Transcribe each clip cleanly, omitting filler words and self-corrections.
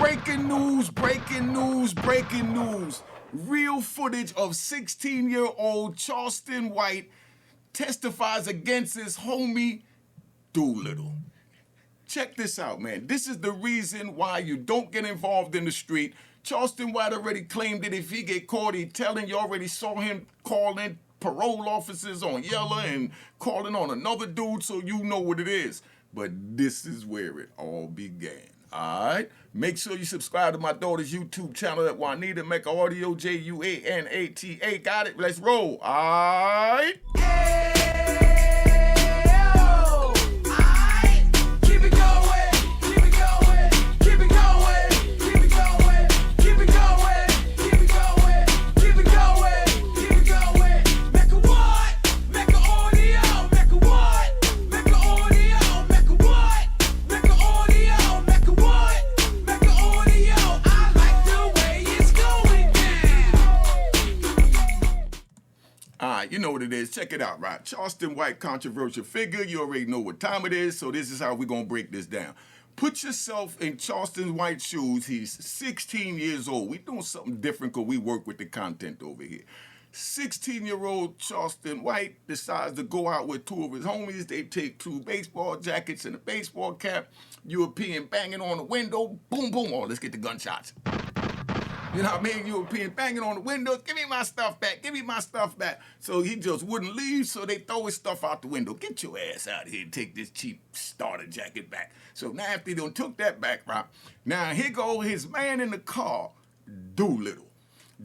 Breaking news, breaking news, breaking news. Real footage of 16-year-old Charlston White testifies against his homie Doolittle. Check this out, man. This is the reason why you don't get involved in the street. Charlston White already claimed that if he get caught, he telling you already saw him calling parole officers on Yella and calling on another dude, so you know what it is. But this is where it all began. All right? Make sure you subscribe to my daughter's YouTube channel at Juanita Mecca Audio, Juanata. Got it? Let's roll. All right? You know what it is. Check it out, right? Charlston White, controversial figure. You already know what time it is, so this is how we're going to break this down. Put yourself in Charlston White's shoes. He's 16 years old. We're doing something different because we work with the content over here. 16-year-old Charlston White decides to go out with two of his homies. They take two baseball jackets and a baseball cap. European banging on the window. Boom, boom. Oh, let's get the gunshots. You know what I mean? European banging on the windows. Give me my stuff back. Give me my stuff back. So he just wouldn't leave, so they throw his stuff out the window. Get your ass out of here and take this cheap starter jacket back. So now after he done took that back, right? Now here go his man in the car, Doolittle.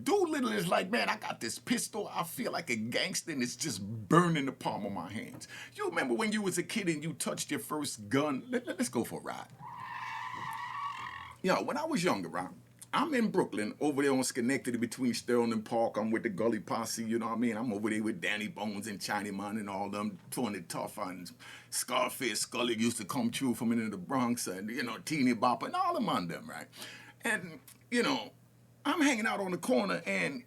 Doolittle is like, man, I got this pistol. I feel like a gangster, and it's just burning the palm of my hands. You remember when you was a kid and you touched your first gun? Let's go for a ride. You know, when I was younger, right? I'm in Brooklyn, over there on Schenectady between Sterling Park. I'm with the Gully Posse, you know what I mean? I'm over there with Danny Bones and Chinaman and all them, Tony Tough and Scarface Scully used to come true from in the Bronx and, you know, Teeny Bopper and all them on them, right? And, you know, I'm hanging out on the corner and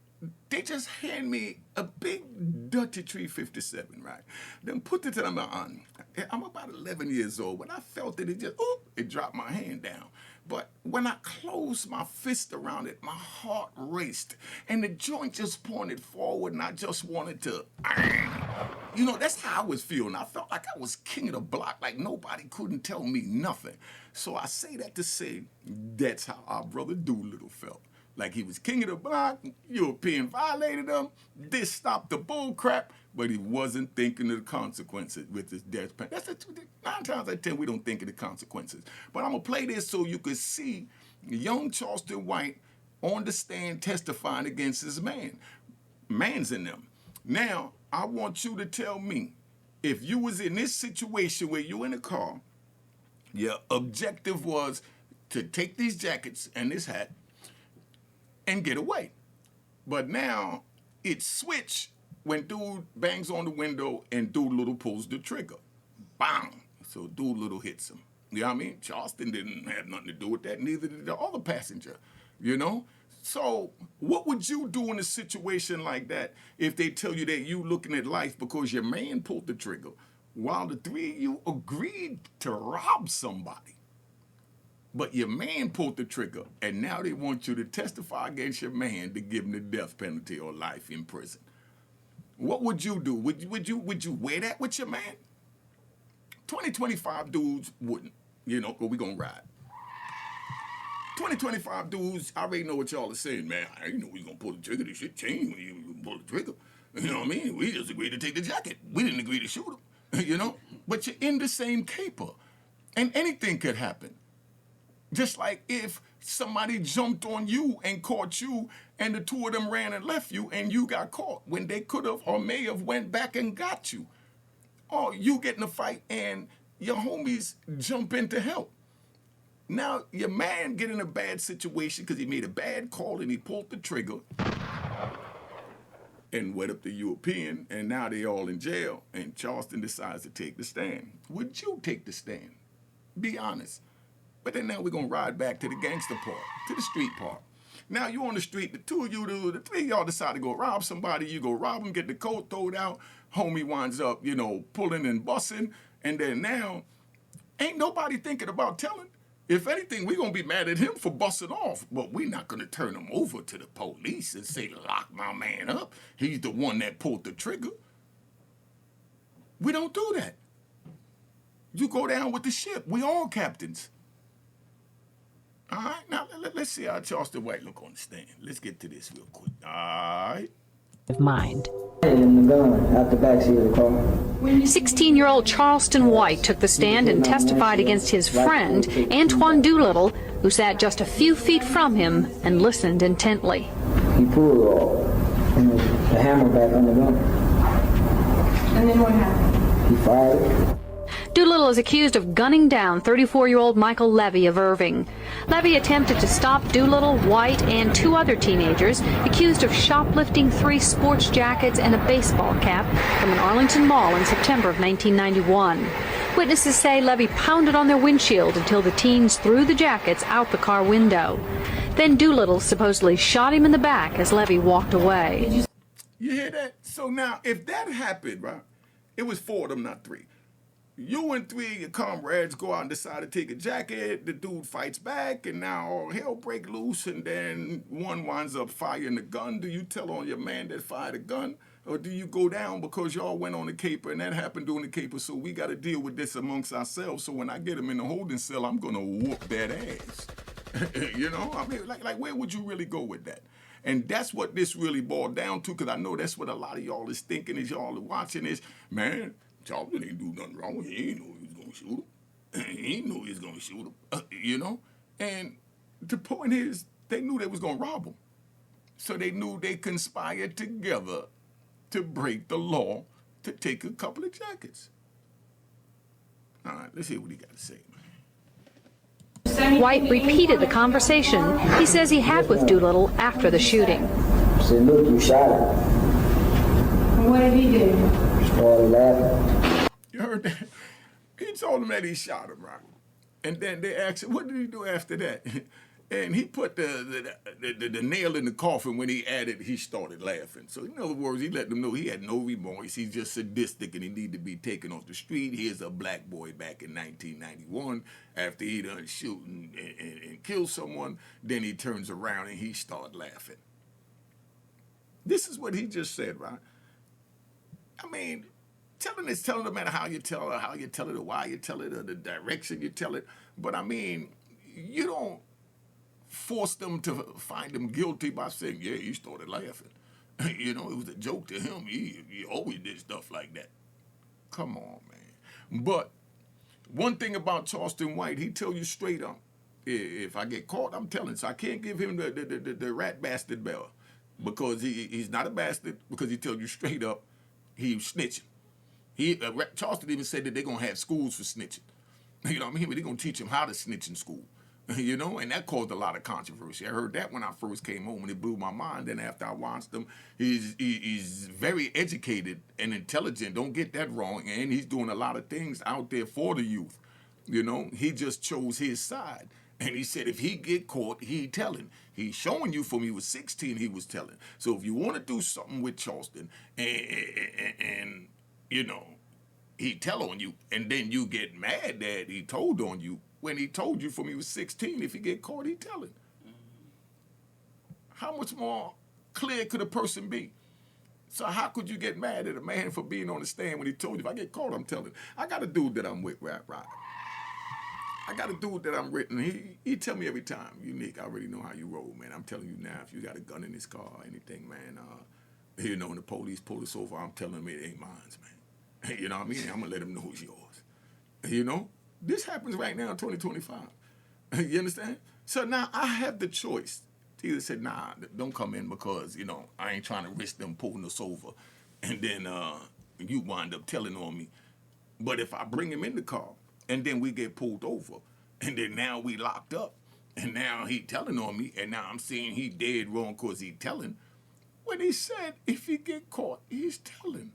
they just hand me a big dirty 357, right? Then put it to them on. I'm about 11 years old. When I felt it, it dropped my hand down. But when I closed my fist around it, my heart raced. And the joint just pointed forward, and I just wanted to, you know, that's how I was feeling. I felt like I was king of the block, like nobody couldn't tell me nothing. So I say that to say that's how our brother Doolittle felt. Like he was king of the block, European violated him, this stopped the bull crap, but he wasn't thinking of the consequences with his death penalty. That's 9 times out of 10 we don't think of the consequences. But I'm gonna play this so you can see young Charlston White on the stand testifying against his man's in them. Now, I want you to tell me, if you was in this situation where you in a car, your objective was to take these jackets and this hat and get away. But now it switched when dude bangs on the window and Doolittle pulls the trigger. Bang! So Doolittle hits him. You know what I mean? Charleston didn't have nothing to do with that, neither did the other passenger, you know? So what would you do in a situation like that if they tell you that you looking at life because your man pulled the trigger while the three of you agreed to rob somebody? But your man pulled the trigger, and now they want you to testify against your man to give him the death penalty or life in prison. What would you do? Would you wear that with your man? 2025 dudes wouldn't, you know, but we gonna ride. 2025 dudes, I already know what y'all are saying, man. I didn't know we gonna pull the trigger. This shit changed when you pull the trigger. You know what I mean? We just agreed to take the jacket. We didn't agree to shoot him, you know? But you're in the same caper, and anything could happen. Just like if somebody jumped on you and caught you and the two of them ran and left you and you got caught when they could have or may have went back and got you. Or you get in a fight and your homies jump in to help. Now your man get in a bad situation because he made a bad call and he pulled the trigger and wet up the European, and now they all in jail and Charleston decides to take the stand. Would you take the stand? Be honest. But then now we're going to ride back to the gangster part, to the street part. Now you're on the street, the two of you, the three of y'all decide to go rob somebody. You go rob them, get the coat thrown out. Homie winds up, you know, pulling and busting. And then now, ain't nobody thinking about telling. If anything, we're going to be mad at him for busting off, but we're not going to turn him over to the police and say, lock my man up. He's the one that pulled the trigger. We don't do that. You go down with the ship. We all captains. All right, now let's see how Charlston White look on the stand. Let's get to this real quick. All right. Mind. In the gun out the backseat of the car. 16-year-old Charlston White took the stand and testified against his friend, Antoine Doolittle, who sat just a few feet from him and listened intently. He pulled the hammer back on the gun. And then what happened? He fired it. Doolittle is accused of gunning down 34-year-old Michael Levy of Irving. Levy attempted to stop Doolittle, White, and 2 other teenagers accused of shoplifting 3 sports jackets and a baseball cap from an Arlington mall in September of 1991. Witnesses say Levy pounded on their windshield until the teens threw the jackets out the car window. Then Doolittle supposedly shot him in the back as Levy walked away. You hear that? So now, if that happened, right, it was 4 of them, not 3. You and 3 of your comrades go out and decide to take a jacket. The dude fights back, and now all hell break loose, and then one winds up firing the gun. Do you tell on your man that fired the gun? Or do you go down because y'all went on the caper, and that happened during the caper, so we got to deal with this amongst ourselves. So when I get him in the holding cell, I'm going to whoop that ass. You know? I mean, like where would you really go with that? And that's what this really boiled down to, because I know that's what a lot of y'all is thinking as y'all are watching is, man, Charleston ain't do nothing wrong. He ain't know he was going to shoot him. He ain't know he was going to shoot him, you know? And the point is, they knew they was going to rob him. So they knew they conspired together to break the law to take a couple of jackets. All right, let's hear what he got to say, man. White repeated the conversation he says he had with Doolittle after the shooting. I said, look, you shot him. And what did he do? Started laughing. You heard that? He told him that he shot him, right? And then they asked him, what did he do after that? And he put the nail in the coffin. When he added, he started laughing. So in other words, he let them know he had no remorse. He's just sadistic and he needed to be taken off the street. Here's a black boy back in 1991 after he done shoot and kill someone. Then he turns around and he started laughing. This is what he just said, right? I mean, telling no matter how you tell it, or why you tell it, or the direction you tell it. But I mean, you don't force them to find him guilty by saying, yeah, he started laughing. You know, it was a joke to him. He always did stuff like that. Come on, man. But one thing about Charlston White, he tell you straight up, if I get caught, I'm telling. So I can't give him the rat bastard bell, because he's not a bastard, because he tell you straight up he's snitching. Charleston even said that they're going to have schools for snitching. You know what I mean? But they're going to teach him how to snitch in school. You know, and that caused a lot of controversy. I heard that when I first came home, and it blew my mind. Then after I watched him, he's very educated and intelligent. Don't get that wrong. And he's doing a lot of things out there for the youth. You know, he just chose his side. And he said if he get caught, he telling. He's showing you from he was 16, he was telling. So if you want to do something with Charleston and you know, he tell on you, and then you get mad that he told on you, when he told you from he was 16, if he get caught, he telling. How much more clear could a person be? So how could you get mad at a man for being on the stand when he told you, if I get caught, I'm telling? I got a dude that I'm with, right? I got a dude that I'm with, and he tell me every time, Unique, I already know how you roll, man. I'm telling you now, if you got a gun in this car or anything, man, you know, when the police pull us over, I'm telling them it ain't mine, man. You know what I mean? I'm going to let them know it's yours. You know? This happens right now in 2025. You understand? So now I have the choice to either say, nah, don't come in because, you know, I ain't trying to risk them pulling us over. And then you wind up telling on me. But if I bring him in the car and then we get pulled over and then now we locked up and now he telling on me and now I'm saying he dead wrong because he telling. When he said if he get caught, he's telling.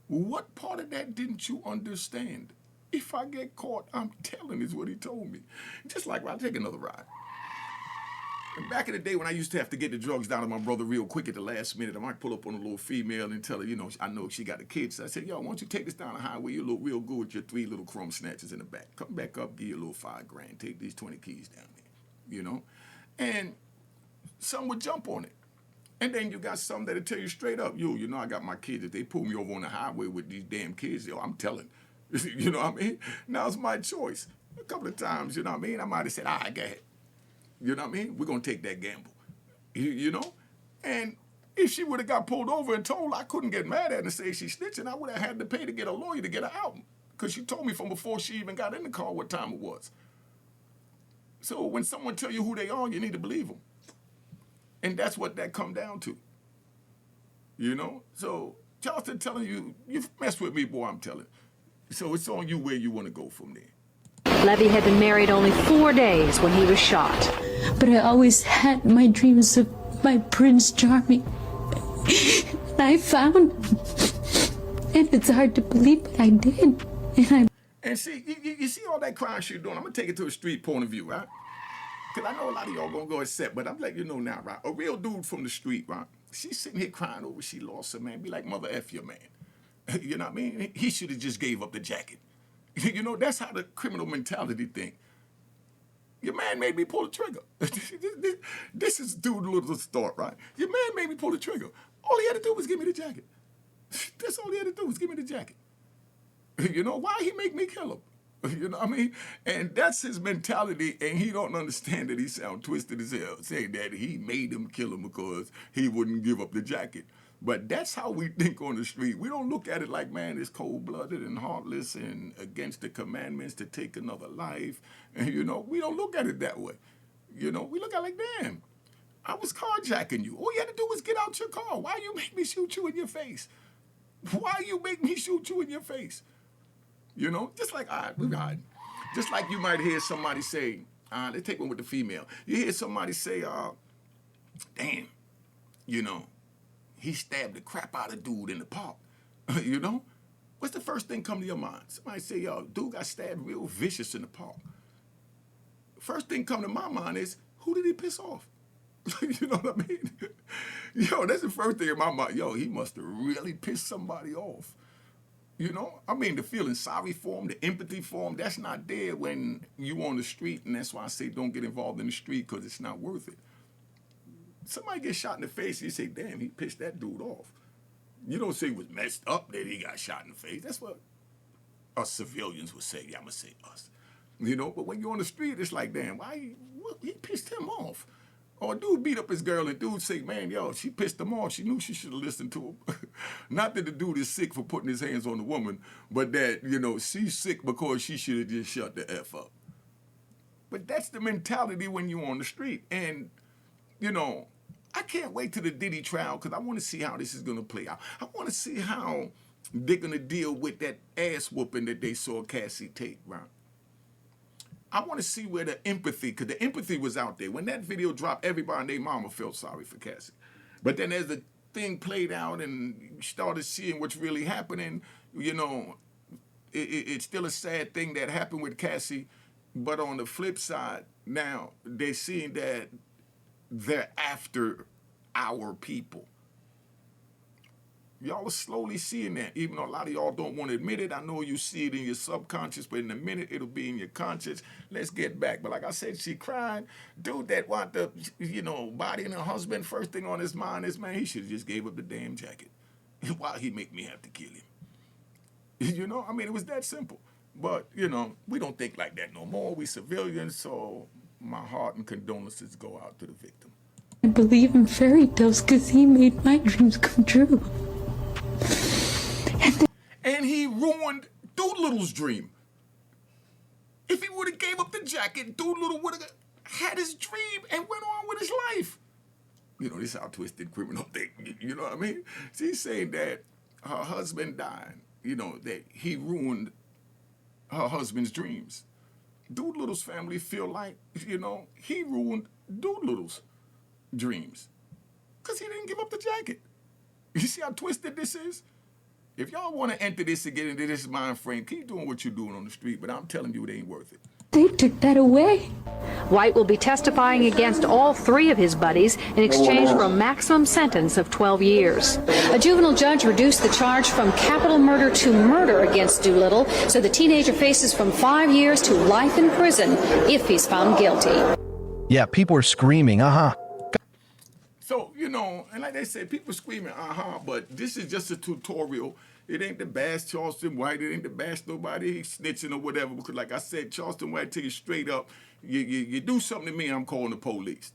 What part of that didn't you understand? If I get caught, I'm telling is what he told me. Just like, I'll take another ride. And back in the day when I used to have to get the drugs down to my brother real quick at the last minute, I might pull up on a little female and tell her, you know, I know she got the kids. So I said, yo, why don't you take this down the highway? You look real good with your 3 little crumb snatchers in the back. Come back up, give you a little $5,000. Take these 20 keys down there, you know? And some would jump on it. And then you got some that'll tell you straight up, you know, I got my kids. If they pull me over on the highway with these damn kids, yo, I'm telling. You know what I mean? Now it's my choice. A couple of times, you know what I mean? I might have said, all right, go ahead. You know what I mean? We're going to take that gamble. You know? And if she would have got pulled over and told, I couldn't get mad at her and say she's snitching. I would have had to pay to get a lawyer to get her out. Because she told me from before she even got in the car what time it was. So when someone tell you who they are, you need to believe them. And that's what that come down to. You know? So Charleston telling you, you've messed with me, boy, I'm telling. So it's on you where you want to go from there. Levy had been married only 4 days when he was shot. But I always had my dreams of my Prince Charming. And I found him. And it's hard to believe, but I did. And see, you see all that crime she's doing. I'm going to take it to a street point of view, right? Because I know a lot of y'all going to go upset, but I'm letting you know now, right? A real dude from the street, right? She's sitting here crying over she lost her man. Be like, mother F your man. You know what I mean? He should have just gave up the jacket. You know, that's how the criminal mentality think. Your man made me pull the trigger. This is dude little start, right? Your man made me pull the trigger. All he had to do was give me the jacket. That's all he had to do was give me the jacket. You know, why he make me kill him? You know what I mean? And that's his mentality, and he don't understand that he sound twisted as hell, saying that he made him kill him because he wouldn't give up the jacket. But that's how we think on the street. We don't look at it like, man, it's cold-blooded and heartless and against the commandments to take another life. And, you know, we don't look at it that way. You know, we look at it like, damn, I was carjacking you. All you had to do was get out your car. Why you make me shoot you in your face? Why you make me shoot you in your face? You know, just like, all right, we're riding. Just like you might hear somebody say, let's take one with the female. You hear somebody say, damn, you know, he stabbed the crap out of dude in the park. You know? What's the first thing come to your mind? Somebody say, yo, dude got stabbed real vicious in the park. First thing come to my mind is, who did he piss off? You know what I mean? Yo, that's the first thing in my mind. Yo, he must have really pissed somebody off. You know, I mean, the feeling sorry for him, the empathy for him, that's not there when you on the street, and that's why I say don't get involved in the street because it's not worth it. Somebody gets shot in the face, you say, damn, he pissed that dude off. You don't say he was messed up that he got shot in the face. That's what us civilians would say. Yeah, I'm going to say us. You know, but when you're on the street, it's like, damn, he pissed him off. Or a dude beat up his girl and dude say, man, yo, she pissed him off. She knew she should have listened to him. Not that the dude is sick for putting his hands on the woman, but that, you know, she's sick because she should have just shut the F up. But that's the mentality when you're on the street. And, you know, I can't wait till the Diddy trial because I want to see how this is going to play out. I want to see how they're going to deal with that ass whooping that they saw Cassie take, right? I want to see where the empathy, because the empathy was out there. When that video dropped, everybody and their mama felt sorry for Cassie. But then as the thing played out and you started seeing what's really happening, you know, it's still a sad thing that happened with Cassie. But on the flip side, now they're seeing that they're after our people. Y'all are slowly seeing that, even though a lot of y'all don't want to admit it. I know you see it in your subconscious, but in a minute, it'll be in your conscious. Let's get back. But like I said, she cried. Dude that want the, you know, bodying her husband, first thing on his mind is, man, he should have just gave up the damn jacket. Why he make me have to kill him? You know, I mean, it was that simple. But, you know, we don't think like that no more. We civilians, so my heart and condolences go out to the victim. I believe in fairy tales because he made my dreams come true. And he ruined Doolittle's dream. If he would have gave up the jacket, Doolittle would have had his dream and went on with his life. You know, this is how twisted criminal think. You know what I mean? She's saying that her husband died. You know, that he ruined her husband's dreams. Doolittle's family feel like, you know, he ruined Doolittle's dreams because he didn't give up the jacket. You see how twisted this is? If y'all want to enter this and get into this mind frame, keep doing what you're doing on the street, but I'm telling you it ain't worth it. They took that away. White will be testifying against all 3 of his buddies in exchange for a maximum sentence of 12 years. A juvenile judge reduced the charge from capital murder to murder against Doolittle, so the teenager faces from 5 years to life in prison if he's found guilty. Yeah, people are screaming, So, you know, and like they said, people screaming, but this is just a tutorial. It ain't the bash Charlston White. It ain't the bash nobody snitching or whatever. Because like I said, Charleston White tell you straight up, you do something to me, I'm calling the police.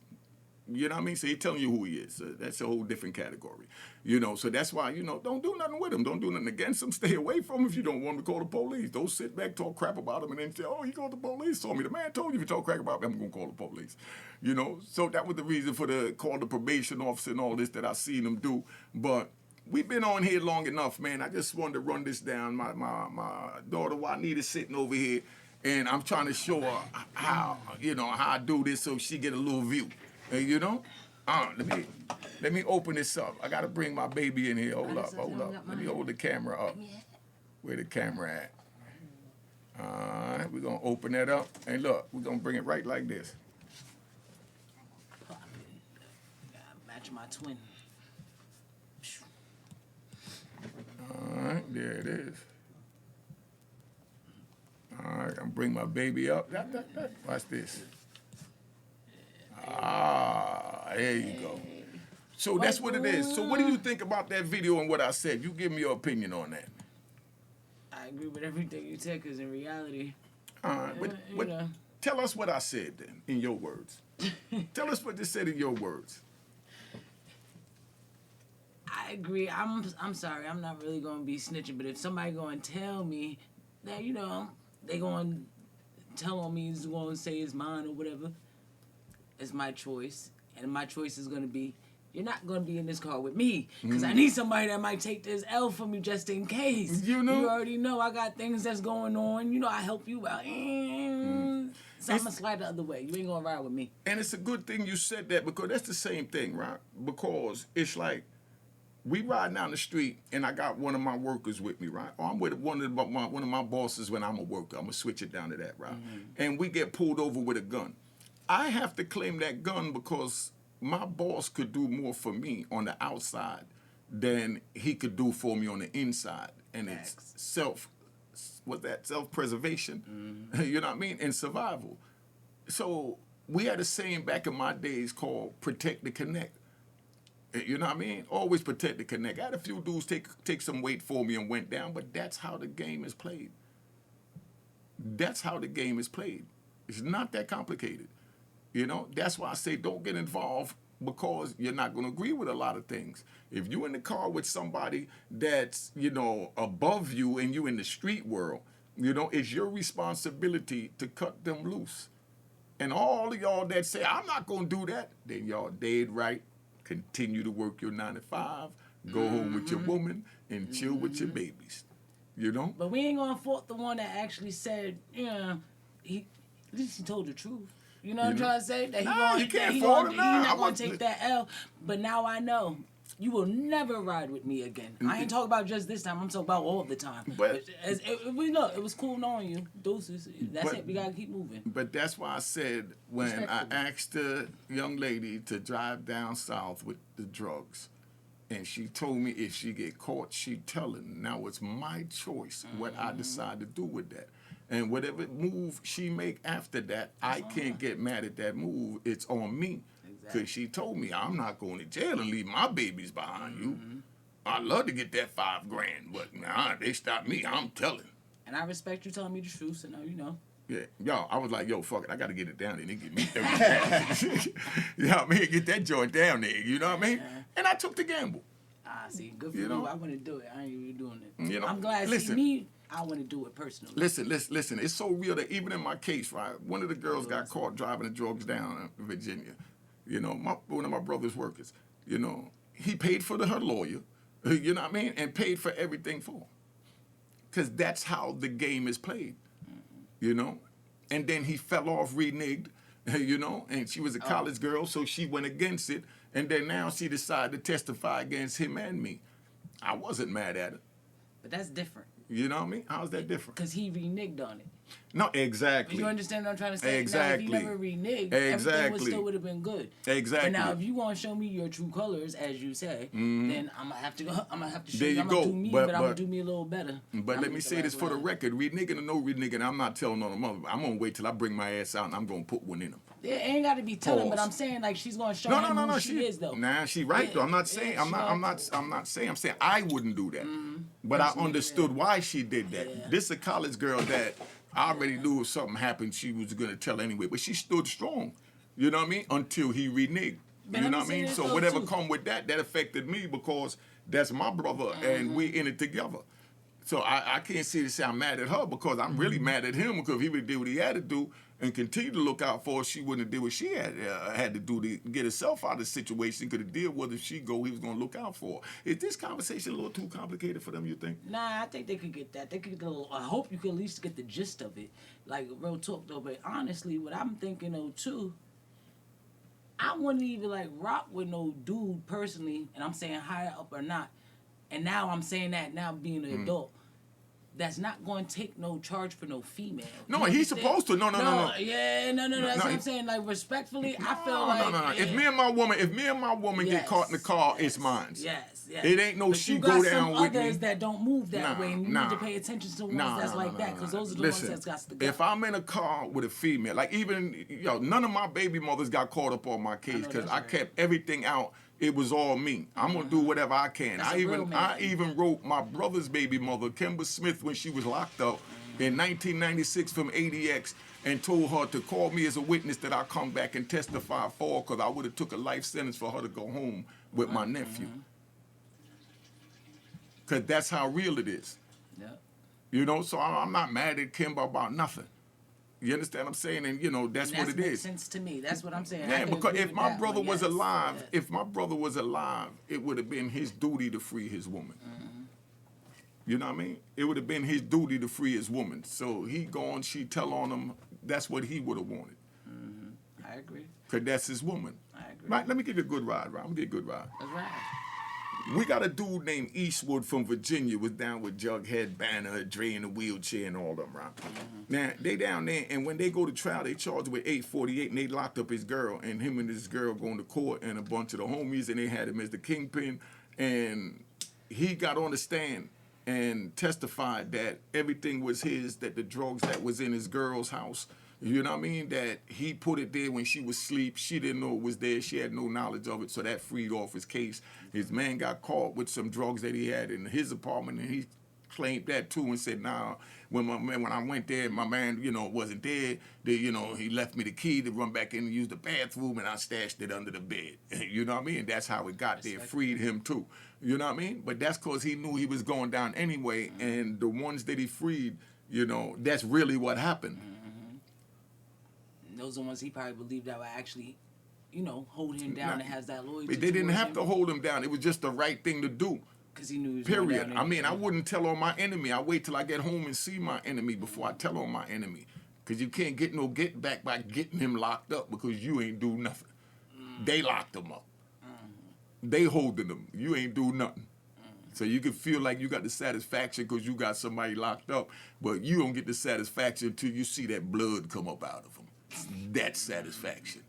You know what I mean? So he's telling you who he is. So that's a whole different category. You know, so that's why, you know, don't do nothing with him. Don't do nothing against him. Stay away from him if you don't want him to call the police. Don't sit back, talk crap about him, and then say, oh, he called the police. Told me the man told you if you talk crap about me, I'm going to call the police. You know, so that was the reason for the call the probation officer and all this that I seen him do. But we've been on here long enough, man. I just wanted to run this down. My daughter Juanita's sitting over here, and I'm trying to show her how, you know, how I do this so she get a little view. You know? Let me open this up. I gotta bring my baby in here. Hold up. Let me hold the camera up. Where the camera at? All right, we're gonna open that up. And look, we're gonna bring it right like this. Match my twin. All right, there it is. All right, I'm bring my baby up. Watch this. There you go. So that's what it is. So what do you think about that video and what I said? You give me your opinion on that. I agree with everything you said, because in reality, All right, but tell us what I said then, in your words. Tell us what you said in your words. I agree. I'm sorry. I'm not really going to be snitching, but if somebody going to tell me that, you know, they going to tell on me, is going to say it's mine or whatever, it's my choice. And my choice is going to be, you're not going to be in this car with me, because I need somebody that might take this L from me just in case. You know? You already know I got things that's going on. You know, I help you out. So I'm going to slide the other way. You ain't going to ride with me. And it's a good thing you said that, because that's the same thing, right? Because it's like, we ride down the street, and I got one of my workers with me, right? Or I'm with one of my bosses when I'm a worker. I'm going to switch it down to that, right? And we get pulled over with a gun. I have to claim that gun because my boss could do more for me on the outside than he could do for me on the inside. And it's self-preservation, you know what I mean, and survival. So we had a saying back in my days called protect the connect. You know what I mean? Always protect the connect. I had a few dudes take some weight for me and went down, but that's how the game is played. That's how the game is played. It's not that complicated. You know, that's why I say don't get involved, because you're not going to agree with a lot of things. If you're in the car with somebody that's, you know, above you and you in the street world, you know, it's your responsibility to cut them loose. And all of y'all that say, I'm not going to do that, then y'all dead right. Continue to work your 9 to 5, go home with your woman, and chill with your babies. You know? But we ain't going to fault the one that actually said, you know, at least he told the truth. You know what I'm trying to say? That he's not going to take that L. But now I know you will never ride with me again. I ain't talking about just this time. I'm talking about all the time. But it was cool knowing you. Deuces. That's it. We got to keep moving. But that's why I said when I asked the young lady to drive down south with the drugs, and she told me if she get caught, she'd tell him. Now it's my choice what I decide to do with that. And whatever move she make after that, I can't get mad at that move. It's on me. Because she told me, I'm not going to jail and leave my babies behind you. I'd love to get that $5,000, but nah, they stopped me. I'm telling. And I respect you telling me the truth, so now you know. Yeah, yo, I was like, yo, fuck it, I got to get it down there and get me everything. You know what I mean? Get that joint down there, you know what I mean? And I took the gamble. See, good for you. I want to do it. I ain't even doing it. You know, I'm glad. Listen, me, I want to do it personally. Listen. It's so real that even in my case, right, one of the girls got caught driving the drugs down in Virginia. You know, one of my brother's workers, you know, he paid for her lawyer, you know what I mean, and paid for everything for her. Because that's how the game is played, you know. And then he fell off, reneged, you know, and she was a college girl, so she went against it. And then now she decided to testify against him and me. I wasn't mad at her. But that's different. You know what I mean? How's that different? Because he reneged on it. No, exactly. You understand what I'm trying to say? Exactly. Now, if he never reneged, everything still would have been good. Exactly. But now, if you want to show me your true colors, as you say, then I'm gonna have to show There you. you I'm go. gonna do me, but I'm gonna do me a little better. But let me say this for the record: reneging or no reneging, I'm not telling on the mother. I'm gonna wait till I bring my ass out and I'm gonna put one in him. It ain't got to be telling, but I'm saying like she's gonna show him who she is though. Nah, she right though. I'm not saying. I'm saying I wouldn't do that. But I understood why she did that. Yeah. This is a college girl that I already knew if something happened, she was gonna tell anyway. But she stood strong. You know what I mean? Until he reneged. You know what I mean? So whatever come with that affected me because that's my brother and we in it together. So I can't sit and say I'm mad at her because I'm really mad at him because if he would do what he had to do and continue to look out for her, she wouldn't have did what she had to do to get herself out of the situation. Could have deal with if she go, he was going to look out for her. Is this conversation a little too complicated for them, you think? Nah, I think they could get that. They could get a little, I hope you can at least get the gist of it. Like, real talk, though. But honestly, what I'm thinking, though, too, I wouldn't even, like, rock with no dude personally, and I'm saying higher up or not. And now I'm saying that now being an adult. That's not going to take no charge for no female. No, he's supposed to. No. Yeah, no. That's what I'm saying. Like, respectfully, I feel like... No. Yeah. If me and my woman get caught in the car, it's mine. Yes. It ain't no but she you go got down with me. some others that don't move that way, and you need to Nah. pay attention to ones that's like that, because those are the Listen, ones that's got to go. if I'm in a car with a female, like even, none of my baby mothers got caught up on my case because I kept everything out. It was all me. I'm gonna do whatever I can. I even wrote my brother's baby mother, Kimber Smith, when she was locked up in 1996 from ADX, and told her to call me as a witness that I come back and testify for, because I would have took a life sentence for her to go home with my nephew. Because that's how real it is. Yeah. So I'm not mad at Kimber about nothing. You understand what I'm saying? And that's what it makes is. sense to me. That's what I'm saying. Yeah, because if my brother was alive, yeah. if my brother was alive, it would have been his duty to free his woman. You know what I mean? It would have been his duty to free his woman. So he gone, she tell on him, that's what he would have wanted. I agree. Because that's his woman. I agree. Right, let me give you a good ride, right? I'm going to give you a good ride. That's right. We got a dude named Eastwood from Virginia, was down with Jughead, Banner, Dre in the wheelchair and all them, right? Now, they down there, and when they go to trial, they charged with 848, and they locked up his girl, and him and his girl going to court, and a bunch of the homies, and they had him as the kingpin, and he got on the stand and testified that everything was his, that the drugs that was in his girl's house, you know what I mean, that he put it there when she was asleep. She didn't know it was there. She had no knowledge of it, so that freed off his case. His man got caught with some drugs that he had in his apartment, and he claimed that too and said, nah, when I went there, my man, wasn't there. He left me the key to run back in and use the bathroom, and I stashed it under the bed. You know what I mean? That's how it got there. Freed him too. You know what I mean? But that's because he knew he was going down anyway, and the ones that he freed, that's really what happened. Those are the ones he probably believed that would actually, hold him down and has that loyalty. They didn't have to hold him down. It was just the right thing to do. Because he knew he was Period. going down I mean, I wouldn't tell on my enemy. I wait till I get home and see my enemy before I tell on my enemy. Because you can't get no get back by getting him locked up because you ain't do nothing. They locked him up. They holding him. You ain't do nothing. So you can feel like you got the satisfaction because you got somebody locked up, but you don't get the satisfaction until you see that blood come up out of him. That's satisfaction.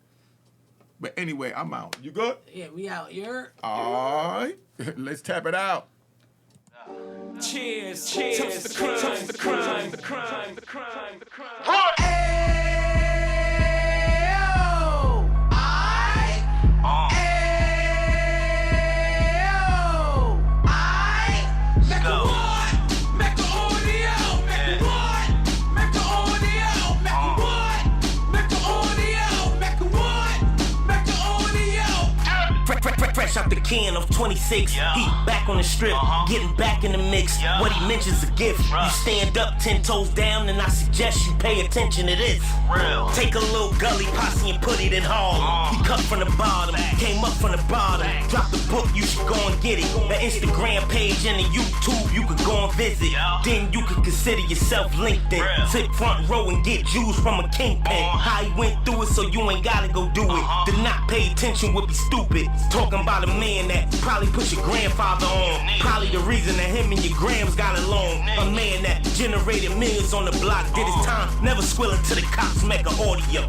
But anyway, I'm out. You good? Yeah, we out here. All right. Let's tap it out. Cheers, cheers, toast the crime, toast the crime, the crime, the crime, the crime. Fresh out the can of 26, he back on the strip, getting back in the mix. What he mentions a gift. You stand up 10 toes down, and I suggest you pay attention to this. Take a little gully posse and put it in Harlem. He cut from the bottom, came up from the bottom. Drop the book, you should go and get it. The Instagram page and the YouTube, you could go and visit. Then you could consider yourself LinkedIn. Sit front row and get Jews from a kingpin. How he went through it, so you ain't gotta go do it. To not pay attention would be stupid. Talking about about a man that probably put your grandfather on. Probably the reason that him and your grams got along. A man that generated millions on the block, did his time, never squilling to the cops, Mecca audio.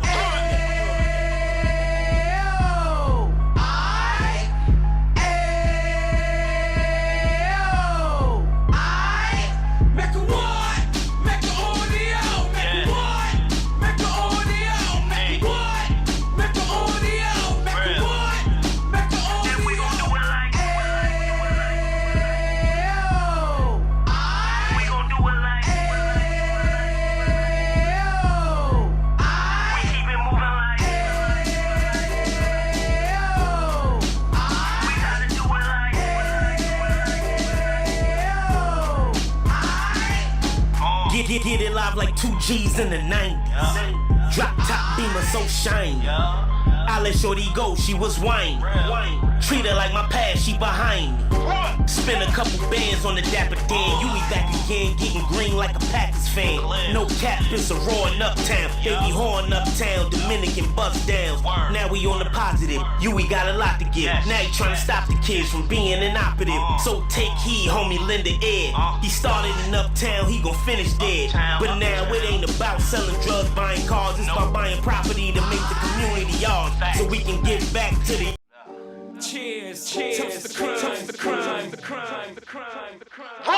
Get it live like 2 G's in the 90s. Drop top beamer so shiny. I let shorty go, she was wine. Treat her like my past, she behind me. Spend a couple bands on the Dapper Dan. You be back again, getting green like a Packers fan. No cap, it's a roaring uptown. Baby horn uptown, Dominican bust downs. Now we on the positive, we got a lot to give. Now he trying to stop the kids from being inoperative. So take heed, homie, lend an ear. He started in uptown, he gon' finish dead. But now it ain't about selling drugs, buying cars. It's about buying property to make the community ours, so we can get back to the Cheers, cheers, toast the crime, the crime, the crime, the crime, the crime.